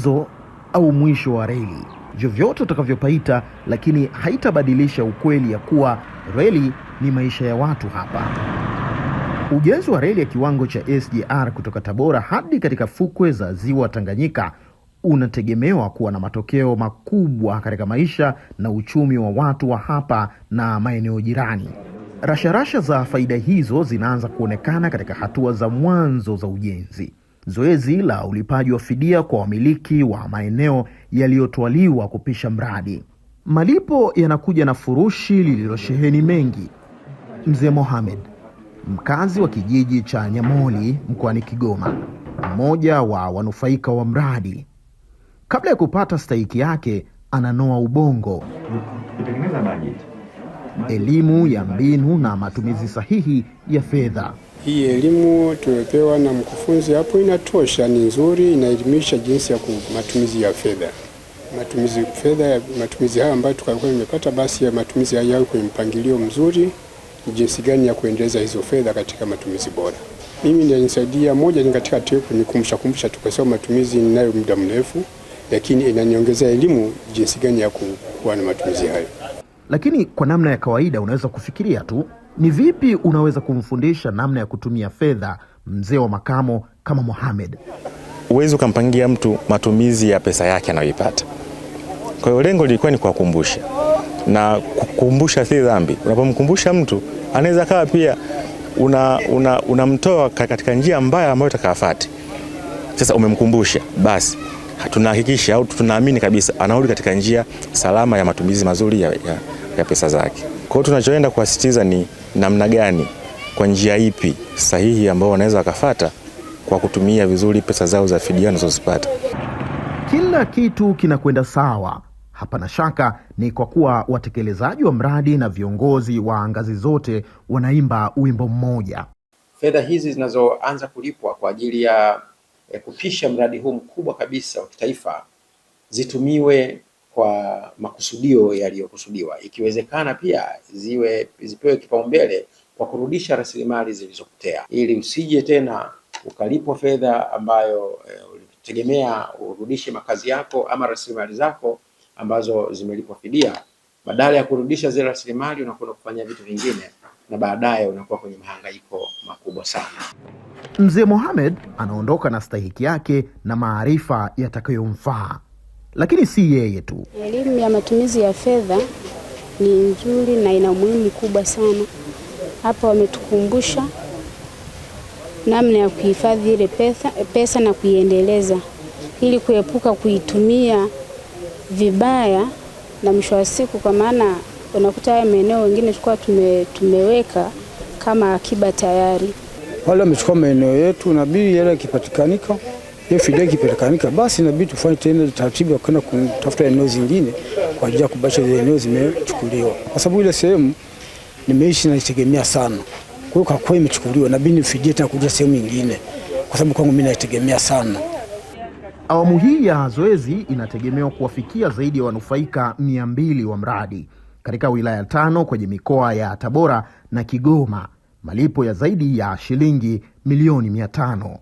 mwanzo au mwisho wa reli, vyovyote utakavyopaita, lakini haitabadilisha ukweli ya kuwa reli ni maisha ya watu hapa. Ujenzi wa reli ya kiwango cha SGR kutoka Tabora hadi katika fukwe za ziwa Tanganyika unategemewa kuwa na matokeo makubwa katika maisha na uchumi wa watu wa hapa na maeneo jirani. Rasharasha za faida hizo zinaanza kuonekana katika hatua za mwanzo za ujenzi. Zoezi la ulipaji wa fidia kwa wamiliki wa maeneo yaliyotwaliwa kupisha mradi. Malipo yanakuja na furushi lililosheheni mengi. Mzee Mohamed, mkazi wa kijiji cha Nyamoli mkoani Kigoma, mmoja wa wanufaika wa mradi, kabla ya kupata stahiki yake ananoa ubongo. Kutengeneza budget. Elimu ya mbinu na matumizi sahihi ya fedha. Hii elimu tumepewa na mkufunzi hapo inatosha, ni nzuri, inaelimisha jinsi ya matumizi ya fedha. Matumizi haya ambayo tukakuwa nimepata, basi ya matumizi haya yao kwenye mpangilio mzuri, jinsi gani ya kuendeleza hizo fedha katika matumizi bora. Mimi nilisaidia moja ni katika kunikumbusha tukasema matumizi ninayo muda mrefu, lakini inaniongezea elimu jinsi gani ya kuwa na matumizi hayo. Lakini kwa namna ya kawaida unaweza kufikiria tu, ni vipi unaweza kumfundisha namna ya kutumia fedha mzee wa makamo kama Mohamed? Uwezo ukampangia mtu matumizi ya pesa yake anayoipata. Kwa hiyo lengo lilikuwa ni kukumbusha. Na kukumbusha si dhambi. Unapomkumbusha mtu, anaweza kawa pia unamtoa katika njia mbaya ambayo atakayofuata. Sasa umemkumbusha, basi tunahakikisha au tunaamini kabisa anarudi katika njia salama ya matumizi mazuri ya pesa zake. Kwa hiyo tunachoenda kuasisitiza ni namna gani, kwa njia ipi sahihi ambao wanaweza wakafuata kwa kutumia vizuri pesa zao za fidia wanazozipata. Kila kitu kinakwenda sawa. Hapana shaka ni kwa kuwa watekelezaji wa mradi na viongozi wa ngazi zote wanaimba wimbo mmoja. Fedha hizi zinazoanza kulipwa kwa ajili ya kupisha mradi huu mkubwa kabisa wa kitaifa zitumiwe kwa makusudio yaliyokusudiwa. Ikiwezekana pia zipewe kipaumbele kwa kurudisha rasilimali zilizopotea, ili usije tena ukalipwa fedha ambayo ulitegemea urudishe makazi yako ama rasilimali zako ambazo zimelipwa fidia. Badala ya kurudisha zile rasilimali unakwenda kufanya vitu vingine na baadaye unakuwa kwenye mahangaiko makubwa sana. Mzee Mohamed anaondoka na stahiki yake na maarifa yatakayomfaa. Lakini si yeye tu. Elimu ya matumizi ya fedha ni nzuri na ina umuhimu kubwa sana. Hapa wametukumbusha namna ya kuhifadhi ile pesa na kuiendeleza ili kuepuka kuitumia vibaya na mwisho wa siku, kwa maana unakuta haya maeneo wengine tulikuwa tumeweka kama akiba tayari. Wale wamechukua maeneo yetu, na bili yale ikipatikanika, hiyo fidia ikipatikanika, basi inabidi tufanye tena taratibu ya kwenda kutafuta eneo zingine kwa ajili ya kubadilisha zile eneo zimechukuliwa. Kwa sababu ile sehemu nimeishi na itegemea sana. Kwa hiyo kwa kweli imechukuliwa, na bili fidia tena kuja sehemu nyingine kwa sababu kwangu mimi naitegemea sana. Awamu hii ya zoezi inategemewa kuwafikia zaidi ya wanufaika 200 wa mradi katika wilaya 5 kwenye mikoa ya Tabora na Kigoma, malipo ya zaidi ya shilingi milioni 500.